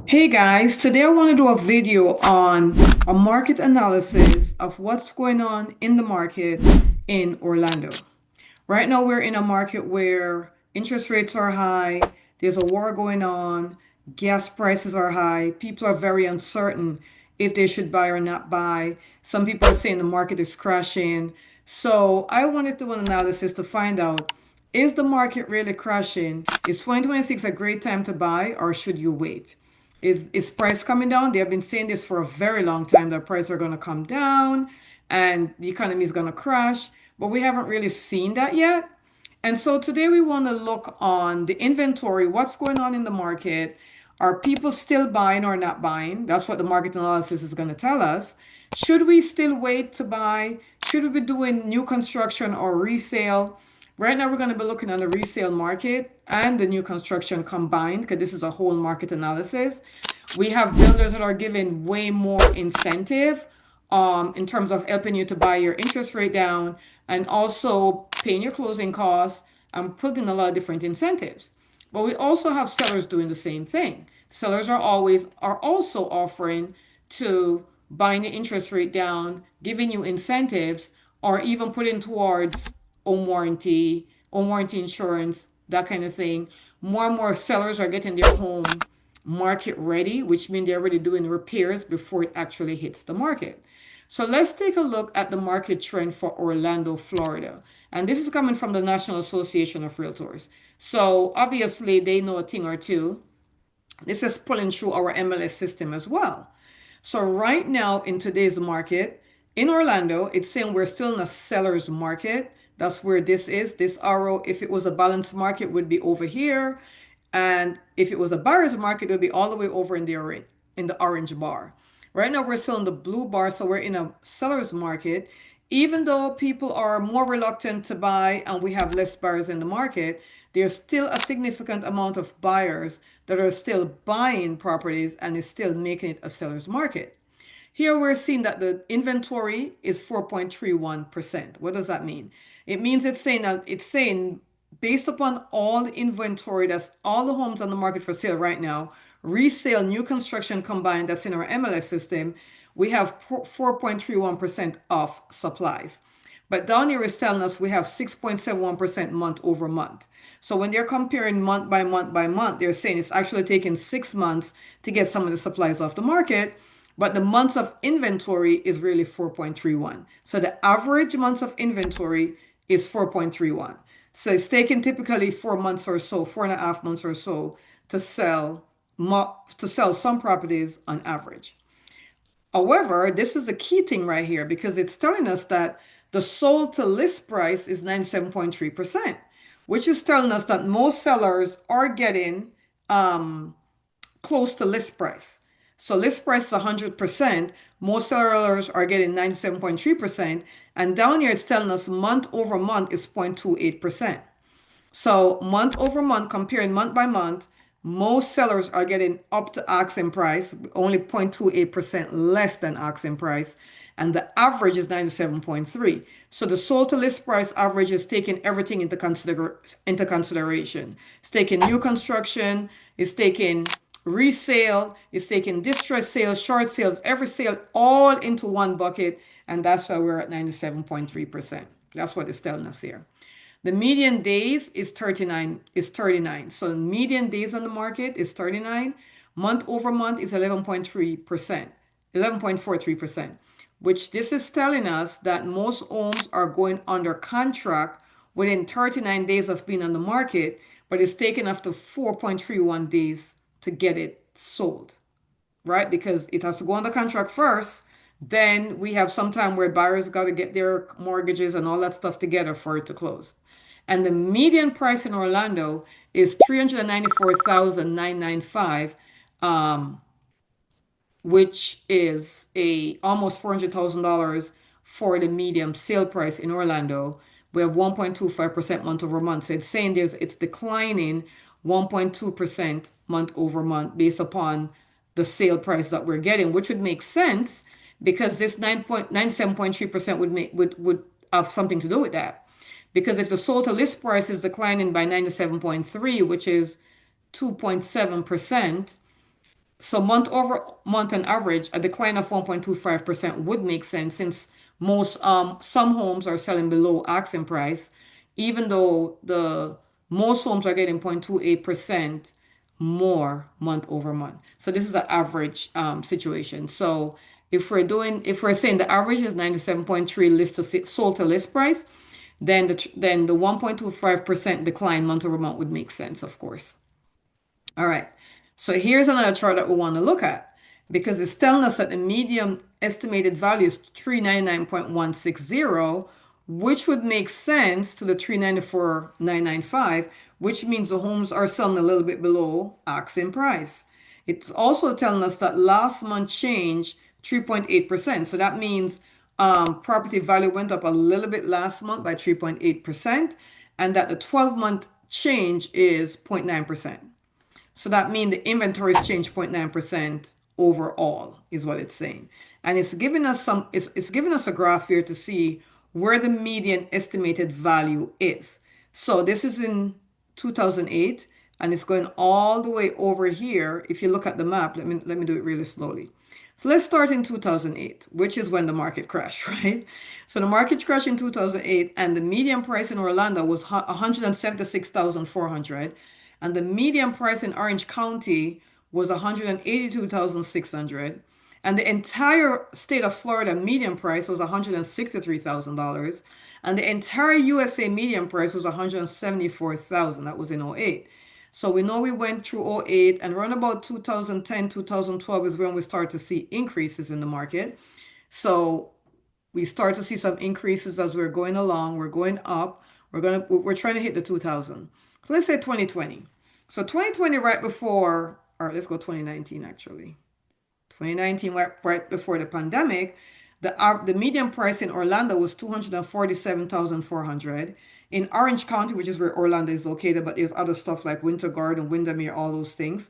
Hey guys, today I want to do a video on a market analysis of what's going on in the market in Orlando. Right now, we're in a market where interest rates are high, there's a war going on, gas prices are high, people are very uncertain if they should buy or not buy. Some people are saying the market is crashing. So, I wanted to do an analysis to find out, is the market really crashing? Is 2026 a great time to buy, or should you wait? Is price coming down? They have been saying this for a very long time that prices are going to come down and the economy is going to crash, but we haven't really seen that yet. And so today we want to look on the inventory, what's going on in the market. Are people still buying or not buying? That's what the market analysis is going to tell us. Should we still wait to buy? Should we be doing new construction or resale? Right now, we're going to be looking at the resale market and the new construction combined because this is a whole market analysis. We have builders that are giving way more incentive in terms of helping you to buy your interest rate down and also paying your closing costs and putting a lot of different incentives. But we also have sellers doing the same thing. Sellers are also offering to buying the interest rate down, giving you incentives, or even putting towards home warranty insurance, that kind of thing. More and more sellers are getting their home market ready, which means they're already doing repairs before it actually hits the market. So let's take a look at the market trend for Orlando, Florida. And this is coming from the National Association of Realtors. So obviously they know a thing or two. This is pulling through our MLS system as well. So right now in today's market in Orlando, it's saying we're still in a seller's market. That's where this is. This arrow, if it was a balanced market, would be over here. And if it was a buyer's market, it would be all the way over in the orange bar. Right now, we're still in the blue bar, so we're in a seller's market. Even though people are more reluctant to buy and we have less buyers in the market, there's still a significant amount of buyers that are still buying properties and is still making it a seller's market. Here we're seeing that the inventory is 4.31%. What does that mean? It means it's saying based upon all the inventory, that's all the homes on the market for sale right now, resale, new construction combined, that's in our MLS system, we have 4.31% of supplies. But down here is telling us we have 6.71% month over month. So when they're comparing month by month by month, they're saying it's actually taking 6 months to get some of the supplies off the market. But the months of inventory is really 4.31. So the average months of inventory is 4.31. So it's taking typically 4 months or so, 4.5 months or so to sell some properties on average. However, this is the key thing right here because it's telling us that the sold to list price is 97.3%, which is telling us that most sellers are getting close to list price. So list price is 100%. Most sellers are getting 97.3%. And down here, it's telling us month over month is 0.28%. So month over month, comparing month by month, most sellers are getting up to asking price, only 0.28% less than asking price, and the average is 97.3. So the sold to list price average is taking everything into consideration. It's taking new construction, it's taking resale, it's taking distress sales, short sales, every sale all into one bucket, and that's why we're at 97.3%. That's what it's telling us here. The median days is 39. So median days on the market is 39. Month over month is 11.3%, 11.43%, which this is telling us that most homes are going under contract within 39 days of being on the market, but it's taken up to 4.31 days to get it sold, right? Because it has to go under contract first. Then we have some time where buyers got to get their mortgages and all that stuff together for it to close. And the median price in Orlando is 394,995, which is a almost $400,000 for the medium sale price in Orlando. We have 1.25% month over month. So it's saying it's declining 1.2% month over month based upon the sale price that we're getting, which would make sense because this 9.97.3% would have something to do with that. Because if the sold to list price is declining by 97.3, which is 2.7%, So month over month on average, a decline of 1.25% would make sense since some homes are selling below asking price, even though the most homes are getting 0.28% more month over month. So this is an average situation. So if we're saying the average is 97.3 sold to list price, then the 1.25% decline month over month would make sense, of course. All right. So here's another chart that we want to look at because it's telling us that the median estimated value is 399.160, which would make sense to the 394,995, which means the homes are selling a little bit below asking price. It's also telling us that last month changed 3.8%. So that means property value went up a little bit last month by 3.8%, and that the 12-month change is 0.9%. So that means the inventory has changed 0.9% overall, is what it's saying. And it's giving us a graph here to see where the median estimated value is. So this is in 2008, and it's going all the way over here. If you look at the map, let me do it really slowly. So let's start in 2008, which is when the market crashed, right? So the market crashed in 2008, and the median price in Orlando was 176,400, and the median price in Orange County was 182,600, and the entire state of Florida median price was $163,000, and the entire USA median price was 174,000. That was in '08. So we know we went through '08, and around about 2010, 2012 is when we start to see increases in the market. So we start to see some increases as we're going along. We're going up. We're trying to hit the 2000. So let's say 2020. So 2020, right before, or let's go 2019 actually. 2019, right before the pandemic, the median price in Orlando was 247,400. In Orange County, which is where Orlando is located, but there's other stuff like Winter Garden, Windermere, all those things.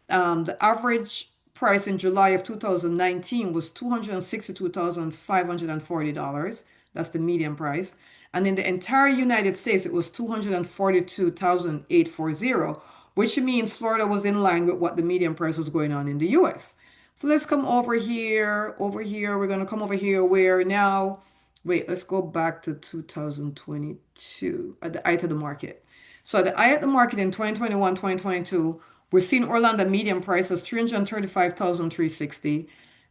The average price in July of 2019 was $262,540. That's the median price. And in the entire United States, it was 242,840, which means Florida was in line with what the median price was going on in the US. So let's come over here. Over here, we're going to come over here where now, wait, let's go back to 2022 at the eye of the market. So at the eye of the market in 2021, 2022, we're seeing Orlando median price as 335,360.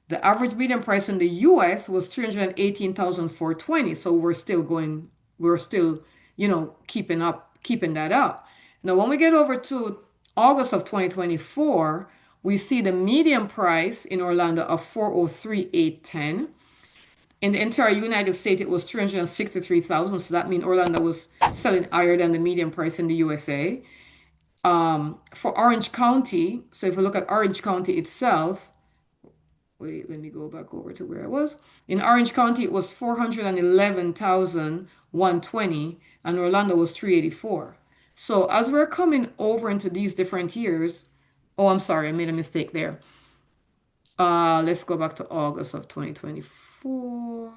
The average median price in the US was 318,420. So we're still, keeping that up. Now, when we get over to August of 2024, we see the median price in Orlando of 403,810. In the entire United States, it was 363,000. So that means Orlando was selling higher than the median price in the USA. For Orange County, so if we look at Orange County itself, wait, let me go back over to where I was. In Orange County, it was 411,120, and Orlando was 384. So as we're coming over into these different years, oh, I'm sorry, I made a mistake there. Let's go back to August of 2024.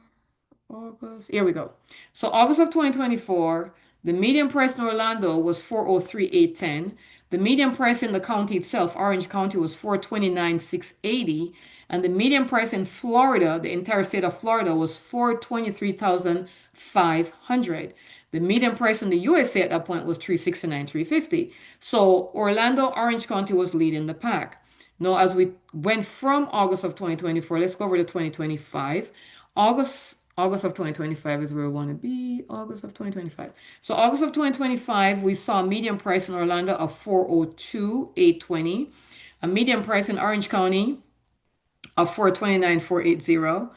August. Here we go. So August of 2024, the median price in Orlando was 403,810. The median price in the county itself, Orange County, was 429,680. And the median price in Florida, the entire state of Florida, was 423,500. The median price in the USA at that point was 369,350. So Orlando, Orange County was leading the pack. Now, as we went from August of 2024, let's go over to 2025. August of 2025 is where we want to be. August of 2025. So August of 2025, we saw a median price in Orlando of 402,820. A median price in Orange County of 429,480.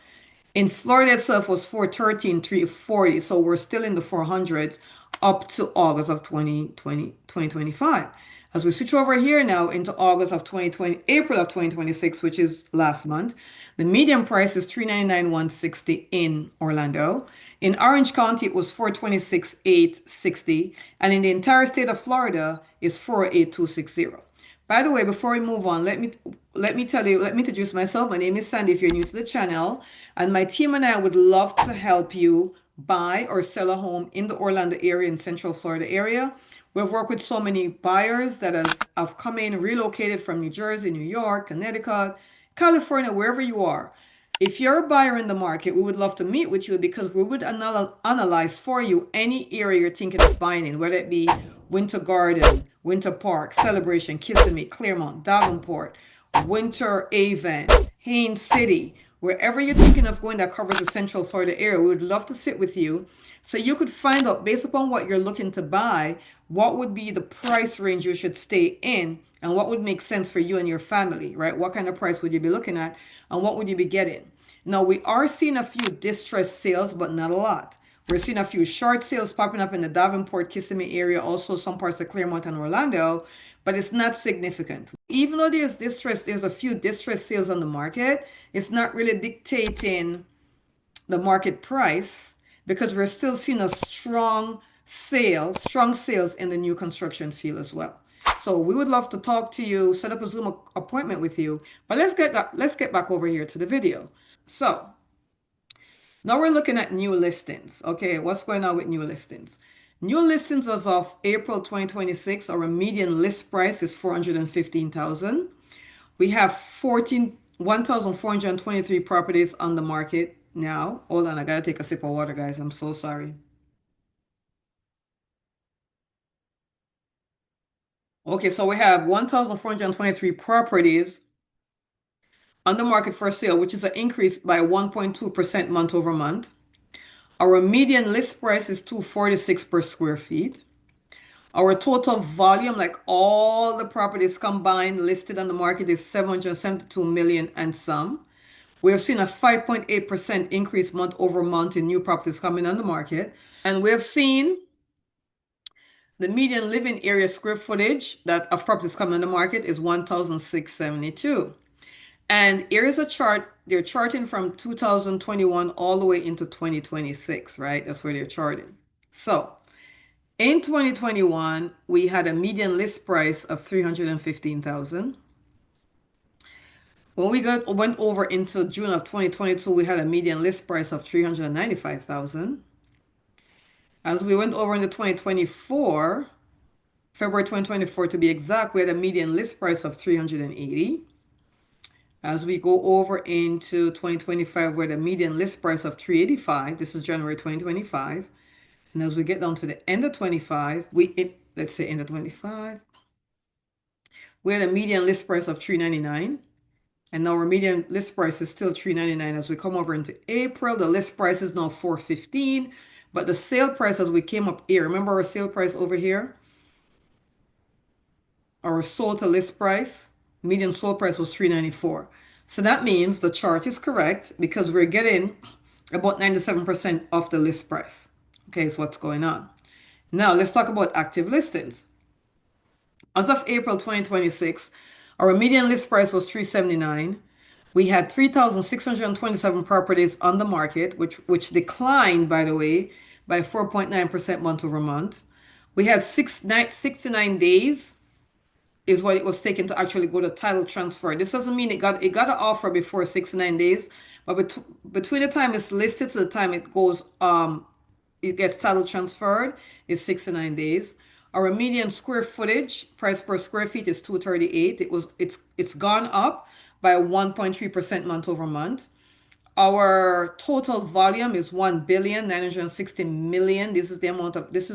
In Florida itself was 413,340. So we're still in the 400s up to August of 2025. As we switch over here now into August of 2020, April of 2026, which is last month, the median price is $399,160 in Orlando. In Orange County, it was $426,860, and in the entire state of Florida, it's $482,660. By the way, before we move on, let me introduce myself. My name is Sandy. If you're new to the channel, and my team and I would love to help you buy or sell a home in the Orlando area, in Central Florida area. We've worked with so many buyers that have come in, relocated from New Jersey, New York, Connecticut, California, wherever you are. If you're a buyer in the market, we would love to meet with you because we would analyze for you any area you're thinking of buying in, whether it be Winter Garden, Winter Park, Celebration, Kissimmee, Claremont, Davenport, Winter Avon, Haines City, wherever you're thinking of going that covers the Central Florida area. We would love to sit with you so you could find out, based upon what you're looking to buy, what would be the price range you should stay in and what would make sense for you and your family, right? What kind of price would you be looking at and what would you be getting? Now, we are seeing a few distressed sales, but not a lot. We're seeing a few short sales popping up in the Davenport, Kissimmee area, also some parts of Claremont and Orlando, but it's not significant. Even though there's a few distressed sales on the market, it's not really dictating the market price because we're still seeing a strong sales in the new construction field as well. So we would love to talk to you, set up a Zoom appointment with you. But let's get back over here to the video. So now we're looking at new listings. Okay, what's going on with new listings? New listings as of April 2026, our median list price is 415,000. We have 1,423 properties on the market now. Hold on, I gotta take a sip of water, guys. I'm so sorry. Okay, so we have 1,423 properties on the market for sale, which is an increase by 1.2% month over month. Our median list price is 246 per square feet. Our total volume, like all the properties combined listed on the market, is 772 million and some. We have seen a 5.8% increase month over month in new properties coming on the market. And we have seen the median living area square footage that of properties coming on the market is 1,672. And here is a chart. They're charting from 2021 all the way into 2026, right? That's where they're charting. So in 2021, we had a median list price of 315,000. When we went over into June of 2022, we had a median list price of 395,000. As we went over into 2024, February 2024 to be exact, we had a median list price of 380. As we go over into 2025, we had a median list price of 385. This is January 2025. And as we get down to the end of 25, let's say end of 25, we had a median list price of 399. And now our median list price is still 399. As we come over into April, the list price is now 415. But the sale price as we came up here, remember our sale price over here? Our sold to list price, median sold price was 394. So that means the chart is correct because we're getting about 97% of the list price. Okay, so what's going on? Now let's talk about active listings. As of April 2026, our median list price was 379. We had 3,627 properties on the market, which declined, by the way, by 4.9% month over month. We had 69 days is what it was taken to actually go to title transfer. This doesn't mean it got an offer before 69 days, but between the time it's listed to the time it gets title transferred is 69 days. Our median square footage price per square feet is 238. It's gone up by 1.3% month over month. Our total volume is 1,960,000,000. This is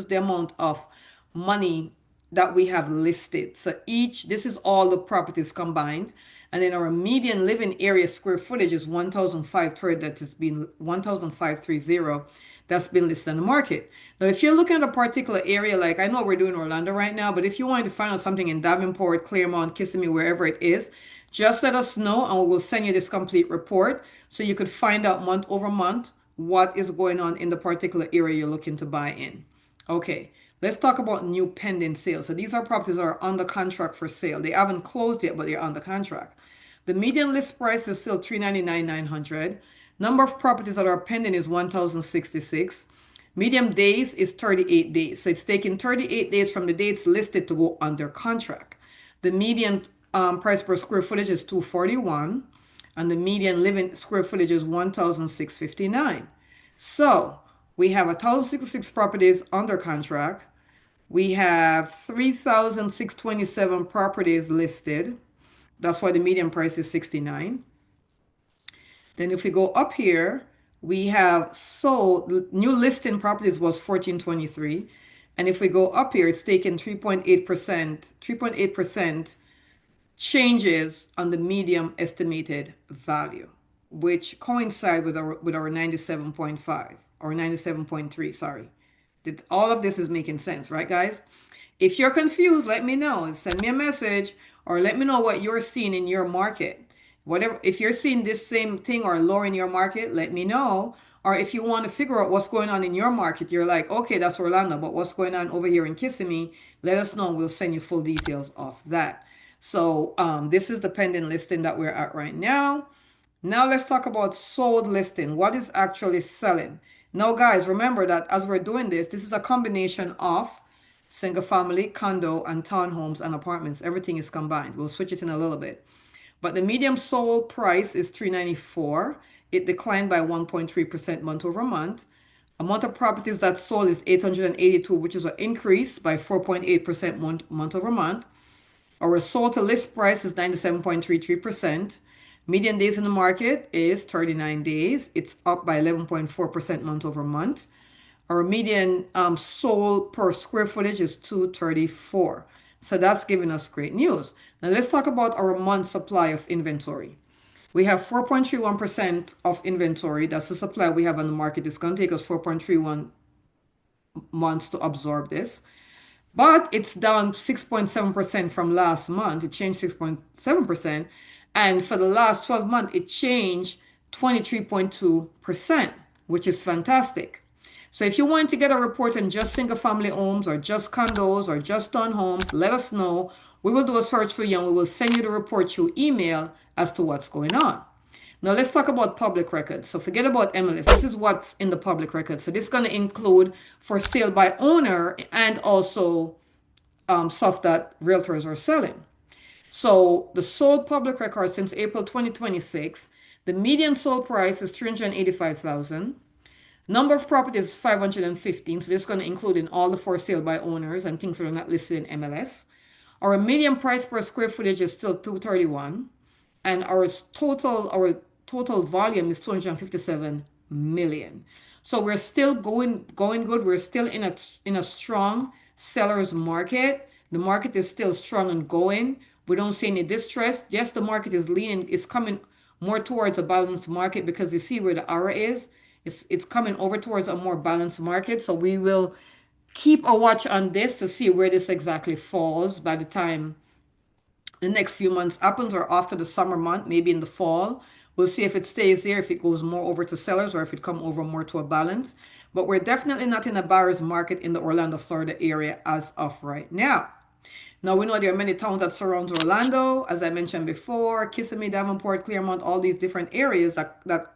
the amount of money that we have listed. So this is all the properties combined. And then our median living area square footage is 1,530. That has been 1,530. That's been listed on the market. Now, if you're looking at a particular area, like I know we're doing Orlando right now, but if you wanted to find out something in Davenport, Claremont, Kissimmee, wherever it is, just let us know and we will send you this complete report so you could find out month over month what is going on in the particular area you're looking to buy in. Okay, let's talk about new pending sales. So these are properties that are under contract for sale. They haven't closed yet, but they're under contract. The median list price is still $399,900. Number of properties that are pending is 1,066. Median days is 38 days. So it's taking 38 days from the dates listed to go under contract. The median price per square footage is 241, and the median living square footage is 1,659. So we have 1,066 properties under contract. We have 3,627 properties listed. That's why the median price is 69. Then if we go up here, we have sold new listing properties was 1423. And if we go up here, it's taken 3.8% changes on the medium estimated value, which coincide with our 97.5 or 97.3, sorry. All of this is making sense, right, guys? If you're confused, let me know. Send me a message or let me know what you're seeing in your market. Whatever, if you're seeing this same thing or lower in your market, let me know. Or if you want to figure out what's going on in your market, you're like, okay, that's Orlando, but what's going on over here in Kissimmee? Let us know. We'll send you full details of that. So this is the pending listing that we're at right now. Now let's talk about sold listing. What is actually selling? Now, guys, remember that as we're doing this, this is a combination of single family, condo, and townhomes and apartments. Everything is combined. We'll switch it in a little bit. But the medium sold price is 394. It declined by 1.3% month over month. Amount of properties that sold is 882, which is an increase by 4.8% month over month. Our sold to list price is 97.33%. Median days in the market is 39 days. It's up by 11.4% month over month. Our median sold per square footage is 234. So that's giving us great news. Now let's talk about our month supply of inventory. We have 4.31% of inventory. That's the supply we have on the market. It's going to take us 4.31 months to absorb this. But it's down 6.7% from last month. It changed 6.7%. And for the last 12 months, it changed 23.2%, which is fantastic. So if you want to get a report on just single family homes or just condos or just townhomes, let us know. We will do a search for you and we will send you the report through email as to what's going on. Now let's talk about public records. So forget about MLS. This is what's in the public records. So this is going to include for sale by owner and also stuff that realtors are selling. So the sold public record since April 2026, the median sold price is 385,000. Number of properties is 515. So this is going to include in all the for sale by owners and things that are not listed in MLS. Our median price per square footage is still 231, and our total volume is 257 million. So we're still going good. We're still in a strong seller's market. The market is still strong and going. We don't see any distress. Yes, the market is leaning. It's coming more towards a balanced market because you see where the aura is. It's coming over towards a more balanced market. So we will keep a watch on this to see where this exactly falls by the time the next few months happens or after the summer month, maybe in the fall. We'll see if it stays there, if it goes more over to sellers or if it come over more to a balance. But we're definitely not in a buyer's market in the Orlando, Florida area as of right now. Now we know there are many towns that surround Orlando, as I mentioned before, Kissimmee, Davenport, Clearmont, all these different areas that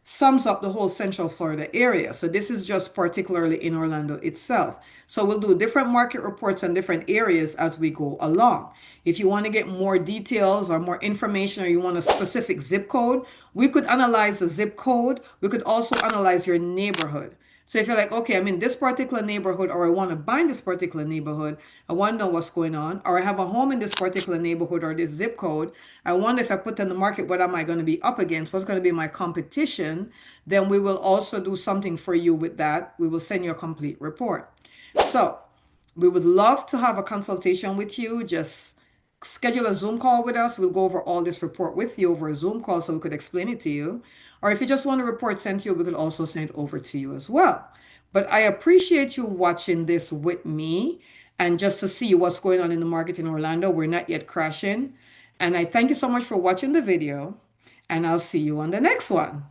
sums up the whole Central Florida area. So this is just particularly in Orlando itself. So we'll do different market reports on different areas as we go along. If you want to get more details or more information or you want a specific zip code, we could analyze the zip code. We could also analyze your neighborhood. So if you're like, okay, I'm in this particular neighborhood or I want to buy in this particular neighborhood, I want to know what's going on, or I have a home in this particular neighborhood or this zip code, I wonder if I put in the market, what am I going to be up against? What's going to be my competition? Then we will also do something for you with that. We will send you a complete report. So we would love to have a consultation with you. Just schedule a Zoom call with us. We'll go over all this report with you over a Zoom call so we could explain it to you. Or if you just want a report sent to you, we could also send it over to you as well. But I appreciate you watching this with me and just to see what's going on in the market in Orlando. We're not yet crashing. And I thank you so much for watching the video, and I'll see you on the next one.